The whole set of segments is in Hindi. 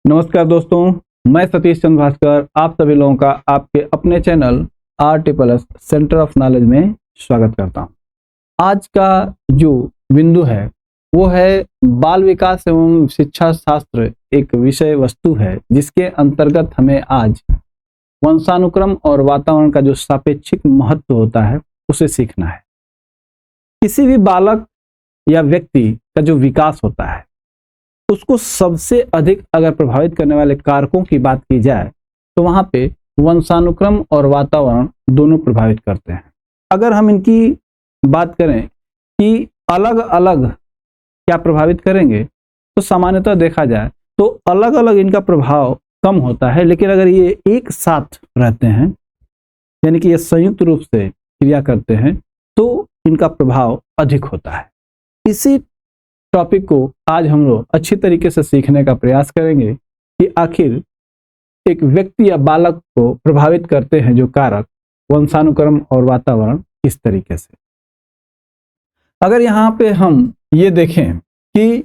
नमस्कार दोस्तों, मैं सतीश चंद्र भास्कर आप सभी लोगों का आपके अपने channel RTPLS centre of knowledge में स्वागत करता हूं। आज का जो बिंदु है वो है बाल विकास एवं शिक्षा शास्त्र। एक विषय वस्तु है जिसके अंतर्गत हमें आज वंशानुक्रम और वातावरण का जो सापेक्षिक महत्व होता है उसे सीखना है। किसी भी बालक या व्यक्ति का जो विकास होता है उसको सबसे अधिक अगर प्रभावित करने वाले कारकों की बात की जाए तो वहां पे वंशानुक्रम और वातावरण दोनों प्रभावित करते हैं। अगर हम इनकी बात करें कि अलग अलग क्या प्रभावित करेंगे तो सामान्यतः देखा जाए तो अलग अलग इनका प्रभाव कम होता है, लेकिन अगर ये एक साथ रहते हैं यानी कि ये संयुक्त रूप से क्रिया करते हैं तो इनका प्रभाव अधिक होता है। इसी टॉपिक को आज हम लोग अच्छी तरीके से सीखने का प्रयास करेंगे कि आखिर एक व्यक्ति या बालक को प्रभावित करते हैं जो कारक वंशानुक्रम और वातावरण किस तरीके से। अगर यहाँ पे हम ये देखें कि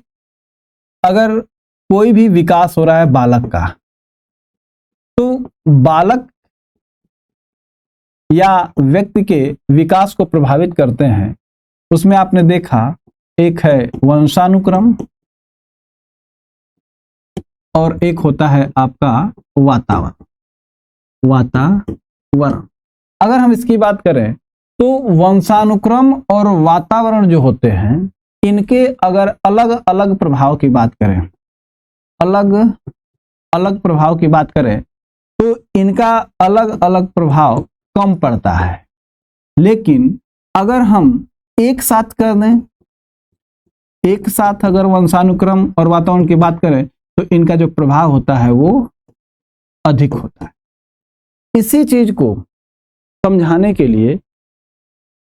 अगर कोई भी विकास हो रहा है बालक का, तो बालक या व्यक्ति के विकास को प्रभावित करते हैं उसमें आपने देखा एक है वंशानुक्रम और एक होता है आपका वातावरण। अगर हम इसकी बात करें तो वंशानुक्रम और वातावरण जो होते हैं इनके अगर अलग अलग प्रभाव की बात करें, अलग अलग प्रभाव की बात करें तो इनका अलग अलग प्रभाव कम पड़ता है। लेकिन अगर हम एक साथ कर दें, एक साथ अगर वंशानुक्रम और वातावरण की बात करें तो इनका जो प्रभाव होता है वो अधिक होता है। इसी चीज को समझाने के लिए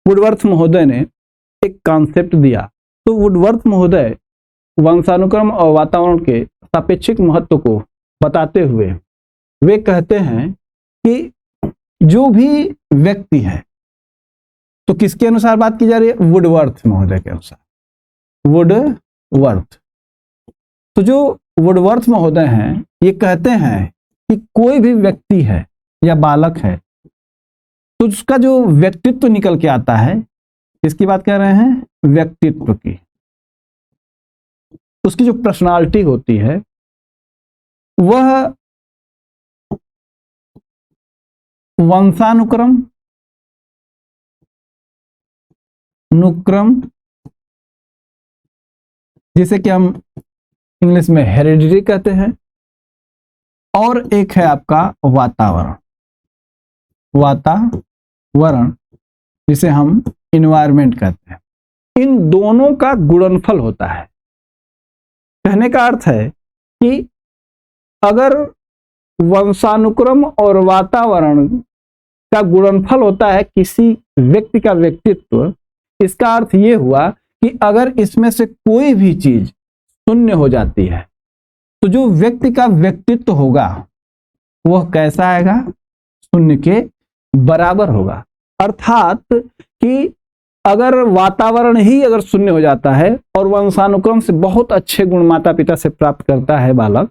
वुडवर्थ महोदय ने एक कॉन्सेप्ट दिया। तो वुडवर्थ महोदय वंशानुक्रम और वातावरण के सापेक्षिक महत्व को बताते हुए वे कहते हैं कि जो भी व्यक्ति है, तो किसके अनुसार बात की जा रही है? वुडवर्थ महोदय के अनुसार। वुडवर्थ, तो जो वुडवर्थ महोदय हैं ये कहते हैं कि कोई भी व्यक्ति है या बालक है तो उसका जो व्यक्तित्व निकल के आता है, किसकी बात कर रहे हैं? व्यक्तित्व की। उसकी जो पर्सनालिटी होती है वह वंशानुक्रम जिसे कि हम इंग्लिश में हेरिडिटी कहते हैं, और एक है आपका वातावरण जिसे हम इन्वायरमेंट कहते हैं। इन दोनों का गुणनफल होता है। कहने का अर्थ है कि अगर वंशानुक्रम और वातावरण का गुणनफल होता है किसी व्यक्ति का व्यक्तित्व, इसका अर्थ यह हुआ कि अगर इसमें से कोई भी चीज शून्य हो जाती है तो जो व्यक्ति का व्यक्तित्व होगा वह कैसा आएगा? शून्य के बराबर होगा। अर्थात कि अगर वातावरण ही अगर शून्य हो जाता है और वंशानुक्रम से बहुत अच्छे गुण माता पिता से प्राप्त करता है बालक,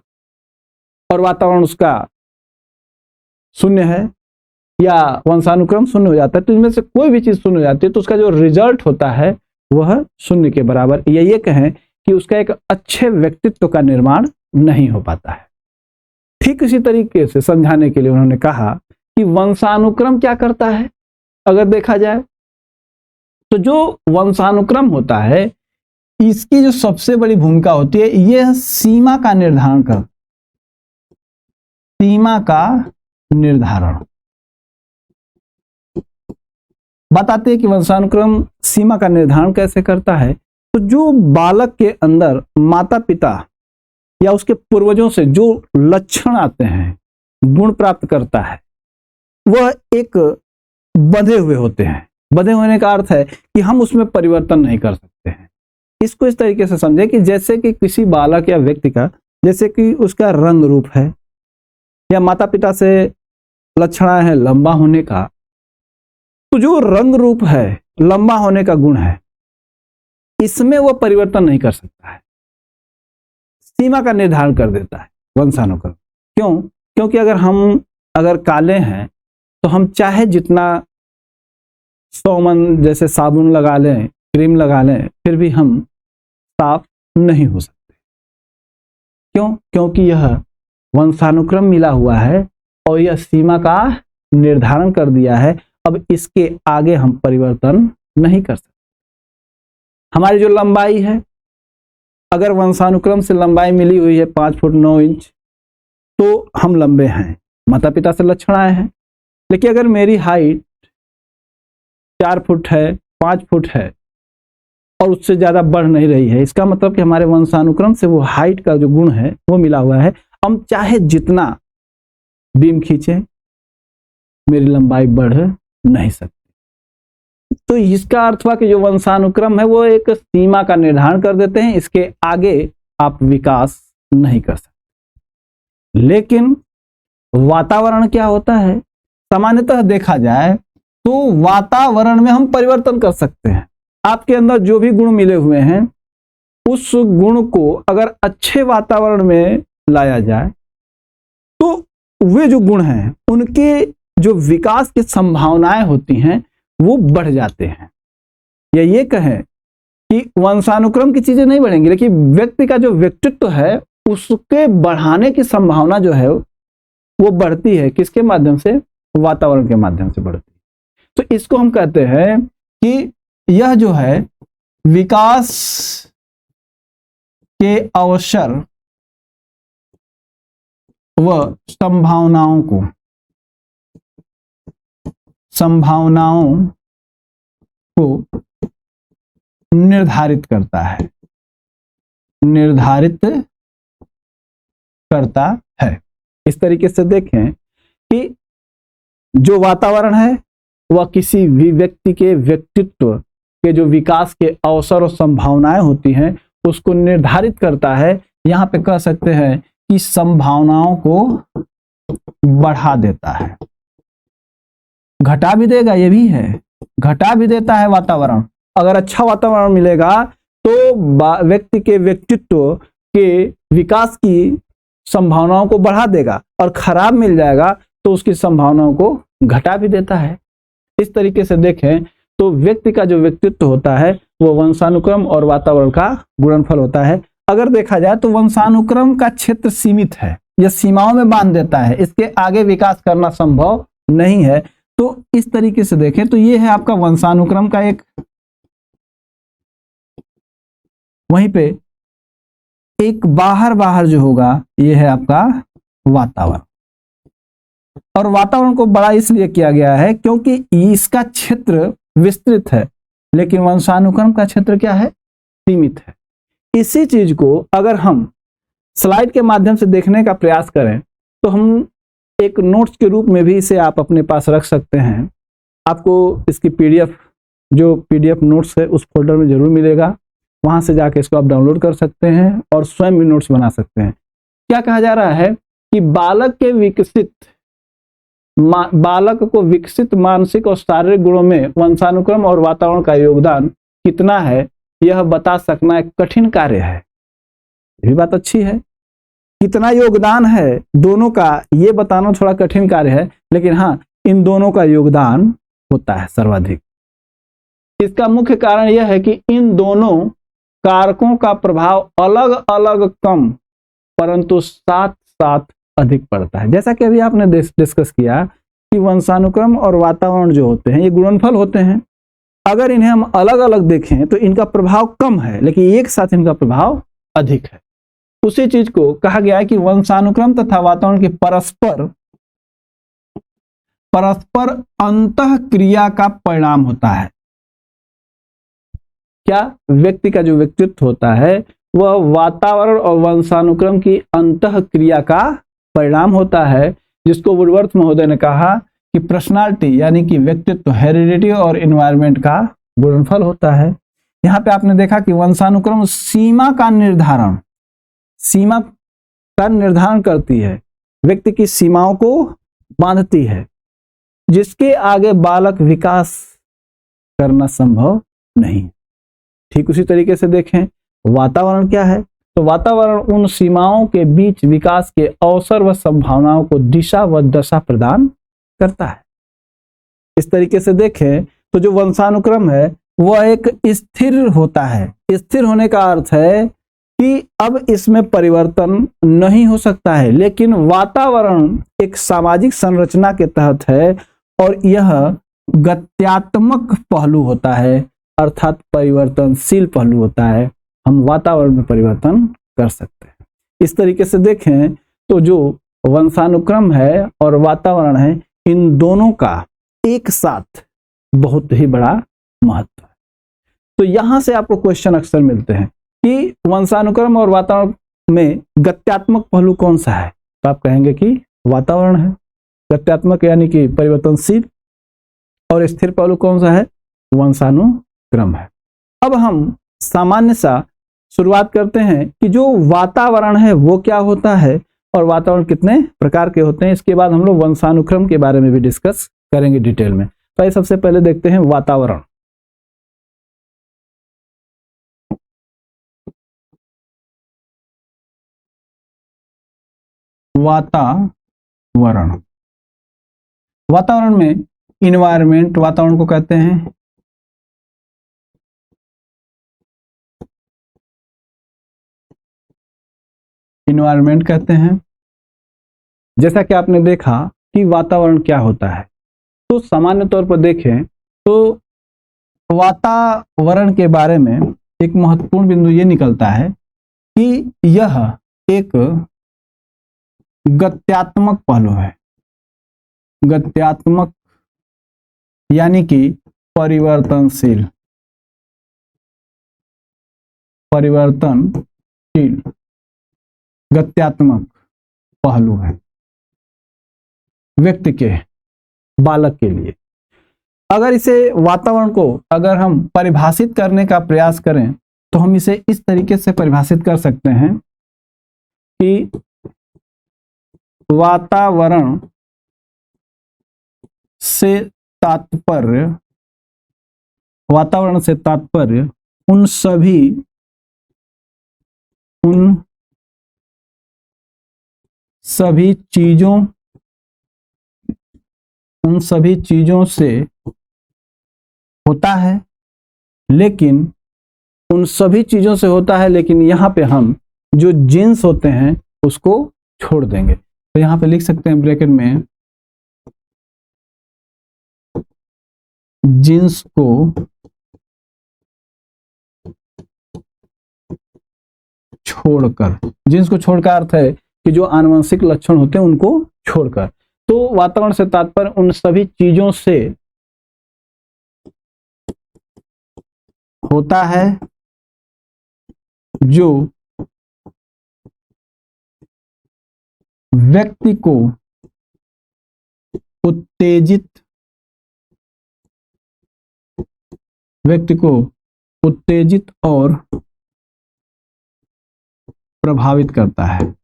और वातावरण उसका शून्य है या वंशानुक्रम शून्य हो जाता है, तो इनमें से कोई भी चीज शून्य हो जाती है तो उसका जो रिजल्ट होता है वह शून्य के बराबर, या ये कहें कि उसका एक अच्छे व्यक्तित्व का निर्माण नहीं हो पाता है। ठीक इसी तरीके से समझाने के लिए उन्होंने कहा कि वंशानुक्रम क्या करता है। अगर देखा जाए तो जो वंशानुक्रम होता है इसकी जो सबसे बड़ी भूमिका होती है यह सीमा का निर्धारण बताते हैं कि वंशानुक्रम सीमा का निर्धारण कैसे करता है। तो जो बालक के अंदर माता पिता या उसके पूर्वजों से जो लक्षण आते हैं, गुण प्राप्त करता है, वह एक बंधे हुए होते हैं। बंधे होने का अर्थ है कि हम उसमें परिवर्तन नहीं कर सकते हैं। इसको इस तरीके से समझे कि जैसे कि किसी बालक या व्यक्ति का, जैसे कि उसका रंग रूप है या माता पिता से लक्षण आए हैं लंबा होने का, तो जो रंग रूप है, लंबा होने का गुण है, इसमें वह परिवर्तन नहीं कर सकता है। सीमा का निर्धारण कर देता है। वंशानुक्रम। क्यों? क्योंकि अगर काले हैं तो हम चाहे जितना 100 मन जैसे साबुन लगा लें, क्रीम लगा लें, फिर भी हम साफ नहीं हो सकते। क्यों? क्योंकि यह वंशानुक्रम मिला हुआ है और यह सीमा का निर्धारण कर दिया है। अब इसके आगे हम परिवर्तन नहीं कर सकते। हमारी जो लंबाई है, अगर वंशानुक्रम से लंबाई मिली हुई है 5 फुट 9 इंच, तो हम लंबे हैं, माता पिता से लक्षण आए हैं। लेकिन अगर मेरी हाइट 4 फुट है, 5 फुट है और उससे ज़्यादा बढ़ नहीं रही है, इसका मतलब कि हमारे वंशानुक्रम से वो हाइट का जो गुण है वो मिला हुआ है। हम चाहे जितना बीम खींचें, मेरी लंबाई बढ़ नहीं सकती। तो इसका अर्थ हुआ कि जो वंशानुक्रम है वो एक सीमा का निर्धारण कर देते हैं, इसके आगे आप विकास नहीं कर सकते। लेकिन वातावरण क्या होता है? सामान्यतः देखा जाए तो वातावरण में हम परिवर्तन कर सकते हैं। आपके अंदर जो भी गुण मिले हुए हैं, उस गुण को अगर अच्छे वातावरण में लाया जाए तो वे जो गुण हैं उनके जो विकास की संभावनाएं होती हैं वो बढ़ जाते हैं। या ये कहें कि वंशानुक्रम की चीजें नहीं बढ़ेंगी, लेकिन व्यक्ति का जो व्यक्तित्व है उसके बढ़ाने की संभावना जो है वो बढ़ती है। किसके माध्यम से? वातावरण के माध्यम से बढ़ती है। तो इसको हम कहते हैं कि यह जो है विकास के अवसर व संभावनाओं को निर्धारित करता है। इस तरीके से देखें कि जो वातावरण है वह किसी भी व्यक्ति के व्यक्तित्व के जो विकास के अवसर और संभावनाएं होती हैं उसको निर्धारित करता है। यहाँ पे कह सकते हैं कि संभावनाओं को बढ़ा देता है, घटा भी देगा, ये भी है, घटा भी देता है वातावरण। अगर अच्छा वातावरण मिलेगा तो व्यक्ति के व्यक्तित्व के विकास की संभावनाओं को बढ़ा देगा, और खराब मिल जाएगा तो उसकी संभावनाओं को घटा भी देता है। इस तरीके से देखें तो व्यक्ति का जो व्यक्तित्व होता है वो वंशानुक्रम और वातावरण का गुणनफल होता है। अगर देखा जाए तो वंशानुक्रम का क्षेत्र सीमित है, यह सीमाओं में बांध देता है, इसके आगे विकास करना संभव नहीं है। तो इस तरीके से देखें तो ये है आपका वंशानुक्रम का एक, वहीं पे एक बाहर जो होगा ये है आपका वातावरण। और वातावरण को बड़ा इसलिए किया गया है क्योंकि इसका क्षेत्र विस्तृत है, लेकिन वंशानुक्रम का क्षेत्र क्या है? सीमित है। इसी चीज को अगर हम स्लाइड के माध्यम से देखने का प्रयास करें तो हम एक नोट्स के रूप में भी इसे आप अपने पास रख सकते हैं। आपको इसकी पीडीएफ नोट्स है उस फोल्डर में जरूर मिलेगा, वहां से जाके इसको आप डाउनलोड कर सकते हैं और स्वयं भी नोट्स बना सकते हैं। क्या कहा जा रहा है कि बालक को विकसित मानसिक और शारीरिक गुणों में वंशानुक्रम और वातावरण का योगदान कितना है, यह बता सकना एक कठिन कार्य है। ये भी बात अच्छी है, कितना योगदान है दोनों का ये बताना थोड़ा कठिन कार्य है, लेकिन हाँ इन दोनों का योगदान होता है सर्वाधिक। इसका मुख्य कारण यह है कि इन दोनों कारकों का प्रभाव अलग अलग कम परंतु साथ साथ अधिक पड़ता है। जैसा कि अभी आपने डिस्कस किया कि वंशानुक्रम और वातावरण जो होते हैं ये गुणनफल होते हैं। अगर इन्हें हम अलग अलग देखें तो इनका प्रभाव कम है, लेकिन एक साथ इनका प्रभाव अधिक है। उसी चीज को कहा गया है कि वंशानुक्रम तथा वातावरण के परस्पर अंतः क्रिया का परिणाम होता है। क्या? व्यक्ति का जो व्यक्तित्व होता है वह वातावरण और वंशानुक्रम की अंतः क्रिया का परिणाम होता है, जिसको वुडवर्थ महोदय ने कहा कि पर्सनालिटी यानी कि व्यक्तित्व हेरिडिटी और एनवायरनमेंट का गुणनफल होता है। यहाँ पे आपने देखा कि वंशानुक्रम सीमा का निर्धारण करती है, व्यक्ति की सीमाओं को बांधती है, जिसके आगे बालक विकास करना संभव नहीं। ठीक उसी तरीके से देखें वातावरण क्या है? तो वातावरण उन सीमाओं के बीच विकास के अवसर व संभावनाओं को दिशा व दशा प्रदान करता है। इस तरीके से देखें तो जो वंशानुक्रम है वह एक स्थिर होता है। स्थिर होने का अर्थ है कि अब इसमें परिवर्तन नहीं हो सकता है, लेकिन वातावरण एक सामाजिक संरचना के तहत है और यह गत्यात्मक पहलू होता है, अर्थात परिवर्तनशील पहलू होता है। हम वातावरण में परिवर्तन कर सकते हैं। इस तरीके से देखें तो जो वंशानुक्रम है और वातावरण है, इन दोनों का एक साथ बहुत ही बड़ा महत्व है। तो यहां से आपको क्वेश्चन अक्सर मिलते हैं कि वंशानुक्रम और वातावरण में गत्यात्मक पहलू कौन सा है, तो आप कहेंगे कि वातावरण है। गत्यात्मक यानी कि परिवर्तनशील, और स्थिर पहलू कौन सा है, वंशानुक्रम है। अब हम सामान्य सा शुरुआत करते हैं कि जो वातावरण है वो क्या होता है और वातावरण कितने प्रकार के होते हैं। इसके बाद हम लोग वंशानुक्रम के बारे में भी डिस्कस करेंगे डिटेल में। तो आइए सबसे पहले देखते हैं वातावरण। वातावरण, वातावरण में इन्वायरमेंट वातावरण को कहते हैं, इन्वायरमेंट कहते हैं। जैसा कि आपने देखा कि वातावरण क्या होता है, तो सामान्य तौर पर देखें तो वातावरण के बारे में एक महत्वपूर्ण बिंदु ये निकलता है कि यह एक गत्यात्मक पहलू है। गत्यात्मक यानी कि परिवर्तनशील, परिवर्तनशील गत्यात्मक पहलू है व्यक्ति के, बालक के लिए। अगर इसे वातावरण को अगर हम परिभाषित करने का प्रयास करें तो हम इसे इस तरीके से परिभाषित कर सकते हैं कि वातावरण से तात्पर्य, वातावरण से तात्पर्य उन सभी चीजों से होता है, लेकिन उन सभी चीजों से होता है, लेकिन यहाँ पे हम जो जीन्स होते हैं उसको छोड़ देंगे। तो यहाँ पे लिख सकते हैं ब्रैकेट में, जीन्स को छोड़कर। जीन्स को छोड़कर अर्थ है कि जो आनुवंशिक लक्षण होते हैं उनको छोड़कर। तो वातावरण से तात्पर्य उन सभी चीजों से होता है जो व्यक्ति को उत्तेजित और प्रभावित करता है,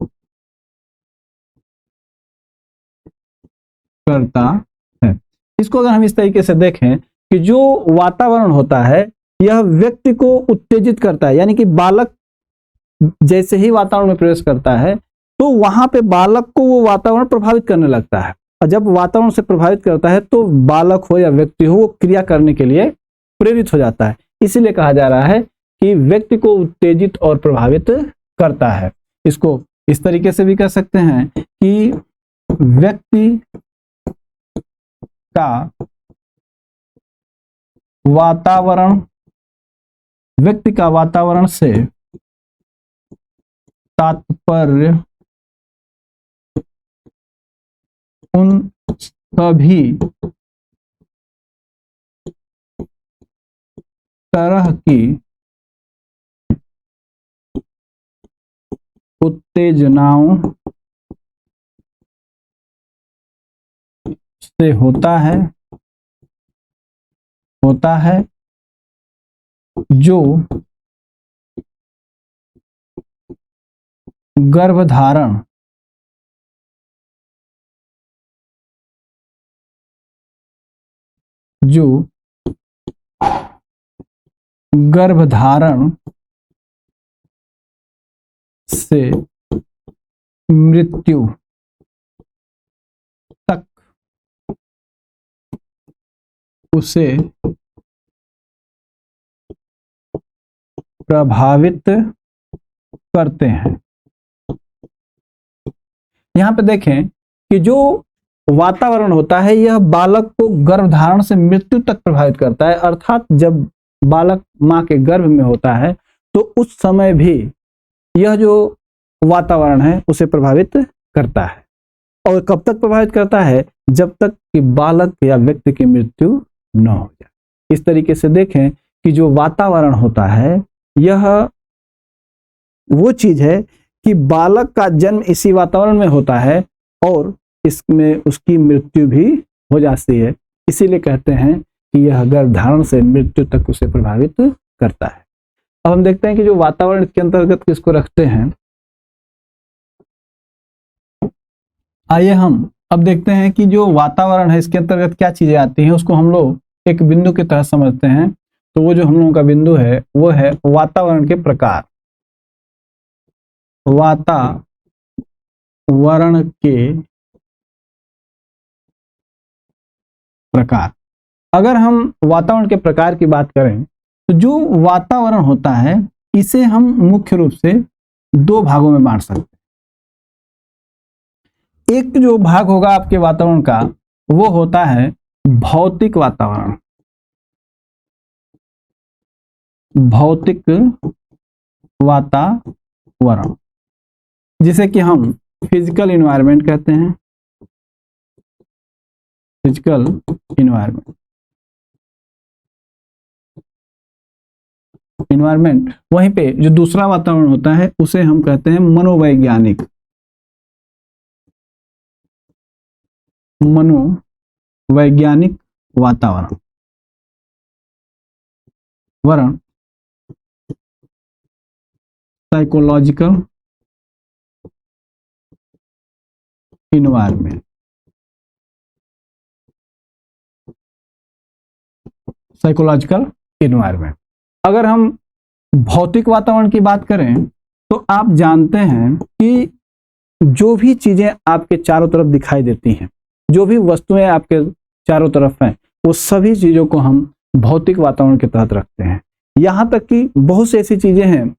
इसको अगर हम इस तरीके से देखें कि जो वातावरण होता है यह व्यक्ति को उत्तेजित करता है, यानी कि बालक जैसे ही वातावरण में प्रवेश करता है तो वहां पे बालक को वो वातावरण प्रभावित करने लगता है, और जब वातावरण से प्रभावित करता है तो बालक हो या व्यक्ति हो वो क्रिया करने के लिए प्रेरित हो जाता है। इसीलिए कहा जा रहा है कि व्यक्ति को उत्तेजित और प्रभावित करता है। इसको इस तरीके से भी कह सकते हैं कि व्यक्ति का वातावरण से तात्पर्य उन सभी तरह की उत्तेजनाओं से होता है जो गर्भधारण से मृत्यु तक उसे प्रभावित करते हैं। यहां पे देखें कि जो वातावरण होता है यह बालक को गर्भधारण से मृत्यु तक प्रभावित करता है, अर्थात जब बालक मां के गर्भ में होता है तो उस समय भी यह जो वातावरण है उसे प्रभावित करता है। और कब तक प्रभावित करता है? जब तक कि बालक या व्यक्ति की मृत्यु न हो जाए। इस तरीके से देखें कि जो वातावरण होता है यह वो चीज है कि बालक का जन्म इसी वातावरण में होता है और इसमें उसकी मृत्यु भी हो जाती है। इसीलिए कहते हैं कि यह गर्भधारण से मृत्यु तक उसे प्रभावित करता है। अब हम देखते हैं कि जो वातावरण के अंतर्गत किसको रखते हैं। आइए हम अब देखते हैं कि जो वातावरण है इसके अंतर्गत क्या चीजें आती हैं, उसको हम लोग एक बिंदु की तरह समझते हैं। तो वो जो हम लोगों का बिंदु है वो है वातावरण के प्रकार। वातावरण के प्रकार। अगर हम वातावरण के प्रकार की बात करें तो जो वातावरण होता है इसे हम मुख्य रूप से दो भागों में बांट सकते हैं। एक जो भाग होगा आपके वातावरण का वो होता है भौतिक वातावरण। भौतिक वातावरण जिसे कि हम फिजिकल इन्वायरमेंट कहते हैं। फिजिकल इन्वायरमेंट वहीं पे जो दूसरा वातावरण होता है उसे हम कहते हैं मनोवैज्ञानिक वातावरण साइकोलॉजिकल इन्वायरमेंट। अगर हम भौतिक वातावरण की बात करें तो आप जानते हैं कि जो भी चीजें आपके चारों तरफ दिखाई देती हैं, जो भी वस्तुएं आपके चारों तरफ हैं, वो सभी चीजों को हम भौतिक वातावरण के तहत रखते हैं। यहां तक कि बहुत सी ऐसी चीजें हैं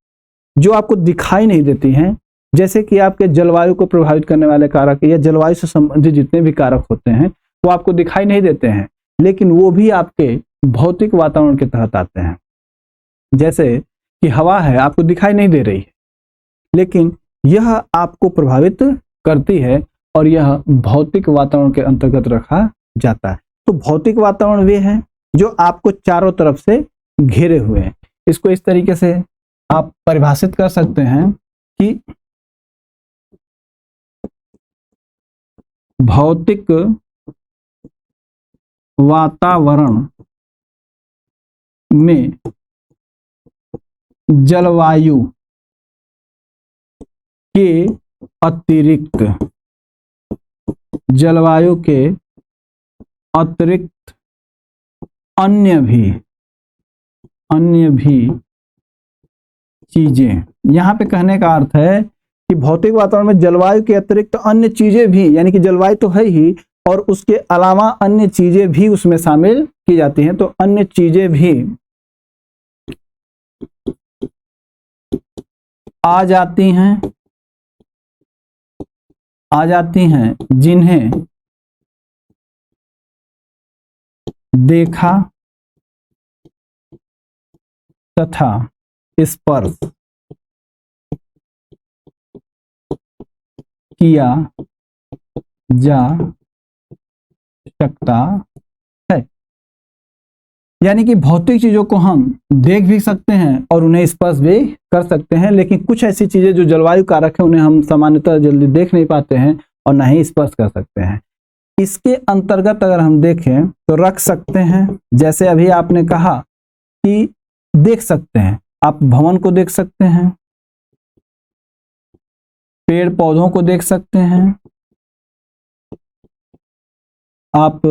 जो आपको दिखाई नहीं देती हैं, जैसे कि आपके जलवायु को प्रभावित करने वाले कारक या जलवायु से संबंधित जितने भी कारक होते हैं वो आपको दिखाई नहीं देते हैं, लेकिन वो भी आपके भौतिक वातावरण के तहत आते हैं। जैसे कि हवा है, आपको दिखाई नहीं दे रही है, लेकिन यह आपको प्रभावित करती है और यह भौतिक वातावरण के अंतर्गत रखा जाता है। तो भौतिक वातावरण वे हैं जो आपको चारों तरफ से घेरे हुए हैं। इसको इस तरीके से आप परिभाषित कर सकते हैं कि भौतिक वातावरण में जलवायु के अतिरिक्त अन्य भी चीजें। यहां पे कहने का अर्थ है कि भौतिक वातावरण में जलवायु के अतिरिक्त अन्य चीजें भी, यानी कि जलवायु तो है ही और उसके अलावा अन्य चीजें भी उसमें शामिल की जाती हैं। तो अन्य चीजें भी आ जाती हैं जिन्हें देखा तथा स्पर्श किया जा सकता है। यानी कि भौतिक चीजों को हम देख भी सकते हैं और उन्हें स्पर्श भी कर सकते हैं, लेकिन कुछ ऐसी चीजें जो जलवायु कारक है उन्हें हम सामान्यतः जल्दी देख नहीं पाते हैं और ना ही स्पर्श कर सकते हैं। इसके अंतर्गत अगर हम देखें तो रख सकते हैं, जैसे अभी आपने कहा कि देख सकते हैं, आप भवन को देख सकते हैं, पेड़ पौधों को देख सकते हैं, आप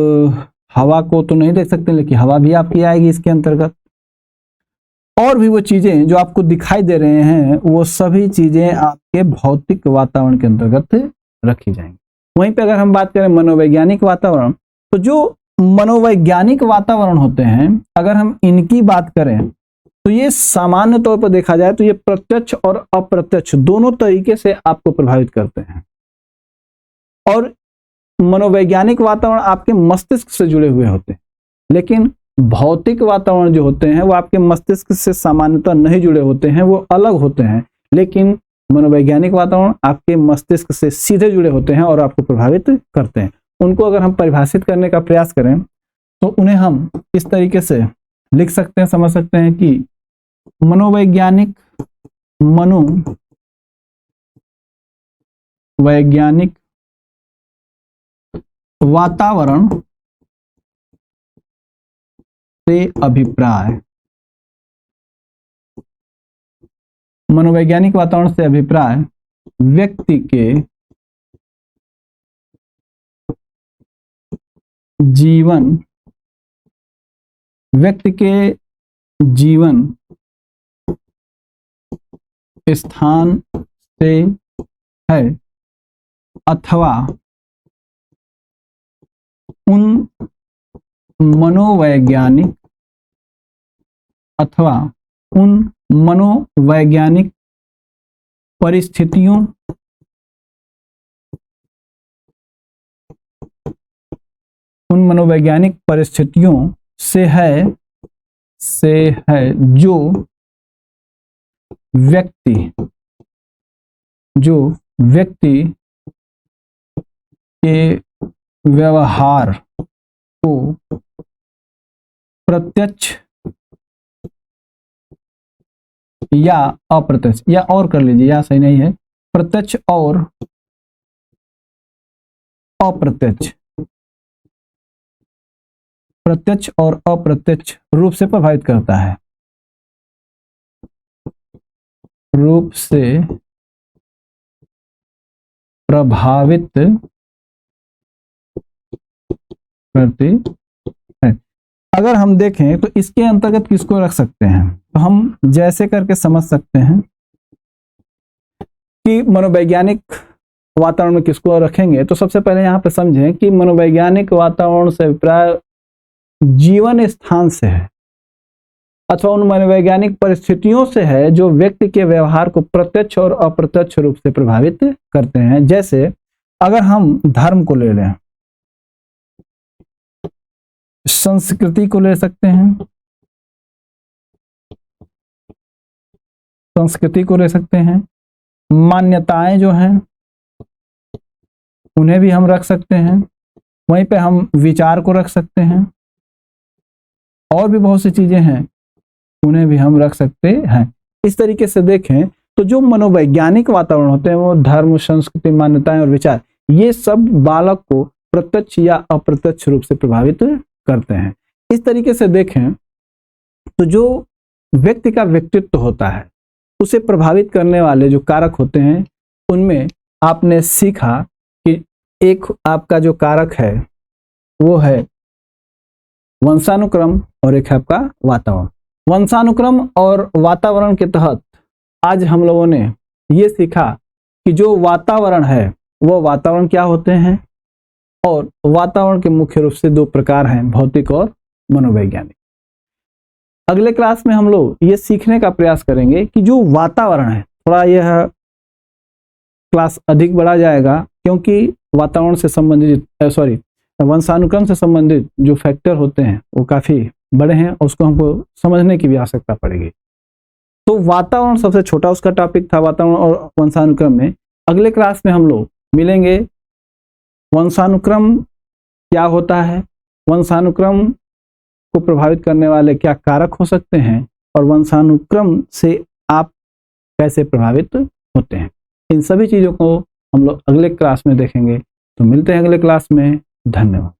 हवा को तो नहीं देख सकते, लेकिन हवा भी आपकी आएगी इसके अंतर्गत। और भी वो चीजें जो आपको दिखाई दे रहे हैं वो सभी चीजें आपके भौतिक वातावरण के अंतर्गत रखी जाएंगी। वहीं पे अगर हम बात करें मनोवैज्ञानिक वातावरण, तो जो मनोवैज्ञानिक वातावरण होते हैं, अगर हम इनकी बात करें तो ये सामान्य तौर पर देखा जाए तो ये प्रत्यक्ष और अप्रत्यक्ष दोनों तरीके से आपको प्रभावित करते हैं। और मनोवैज्ञानिक वातावरण आपके मस्तिष्क से जुड़े हुए होते हैं, लेकिन भौतिक वातावरण जो होते हैं वो आपके मस्तिष्क से सामान्यतः नहीं जुड़े होते हैं, वो अलग होते हैं। लेकिन मनोवैज्ञानिक वातावरण आपके मस्तिष्क से सीधे जुड़े होते हैं और आपको प्रभावित करते हैं। उनको अगर हम परिभाषित करने का प्रयास करें तो उन्हें हम इस तरीके से लिख सकते हैं, समझ सकते हैं कि मनोवैज्ञानिक वातावरण से अभिप्राय, मनोवैज्ञानिक वातावरण से अभिप्राय व्यक्ति के जीवन स्थान से है अथवा उन मनोवैज्ञानिक परिस्थितियों से है जो व्यक्ति के व्यवहार को प्रत्यक्ष या अप्रत्यक्ष, या और कर लीजिए, या सही नहीं है, प्रत्यक्ष और अप्रत्यक्ष रूप से प्रभावित करता है, करती है। अगर हम देखें तो इसके अंतर्गत किसको रख सकते हैं, तो हम जैसे करके समझ सकते हैं कि मनोवैज्ञानिक वातावरण में किसको रखेंगे। तो सबसे पहले यहाँ पे समझें कि मनोवैज्ञानिक वातावरण से अभिप्राय जीवन स्थान से है अथवा उन मनोवैज्ञानिक परिस्थितियों से है जो व्यक्ति के व्यवहार को प्रत्यक्ष और अप्रत्यक्ष रूप से प्रभावित करते हैं। जैसे अगर हम धर्म को ले लें, संस्कृति को ले सकते हैं, मान्यताएं जो हैं उन्हें भी हम रख सकते हैं, वहीं पे हम विचार को रख सकते हैं, और भी बहुत सी चीजें हैं उन्हें भी हम रख सकते हैं। इस तरीके से देखें तो जो मनोवैज्ञानिक वातावरण होते हैं वो धर्म, संस्कृति, मान्यताएं और विचार, ये सब बालक को प्रत्यक्ष या अप्रत्यक्ष रूप से प्रभावित करते हैं। इस तरीके से देखें तो जो व्यक्ति का व्यक्तित्व होता है उसे प्रभावित करने वाले जो कारक होते हैं उनमें आपने सीखा कि एक आपका जो कारक है वो है वंशानुक्रम और एक है आपका वातावरण। वंशानुक्रम और वातावरण के तहत आज हम लोगों ने ये सीखा कि जो वातावरण है वो वातावरण क्या होते हैं, और वातावरण के मुख्य रूप से दो प्रकार हैं, भौतिक और मनोवैज्ञानिक। अगले क्लास में हम लोग ये सीखने का प्रयास करेंगे कि जो वातावरण है, थोड़ा यह क्लास अधिक बढ़ा जाएगा क्योंकि वातावरण से संबंधित वंशानुक्रम से संबंधित जो फैक्टर होते हैं वो काफी बड़े हैं, उसको हमको समझने की भी आवश्यकता पड़ेगी। तो वातावरण सबसे छोटा उसका टॉपिक था, वातावरण और वंशानुक्रम में। अगले क्लास में हम लोग मिलेंगे, वंशानुक्रम क्या होता है, वंशानुक्रम को प्रभावित करने वाले क्या कारक हो सकते हैं, और वंशानुक्रम से आप कैसे प्रभावित होते हैं। इन सभी चीजों को हम लोग अगले क्लास में देखेंगे। तो मिलते हैं अगले क्लास में। धन्यवाद।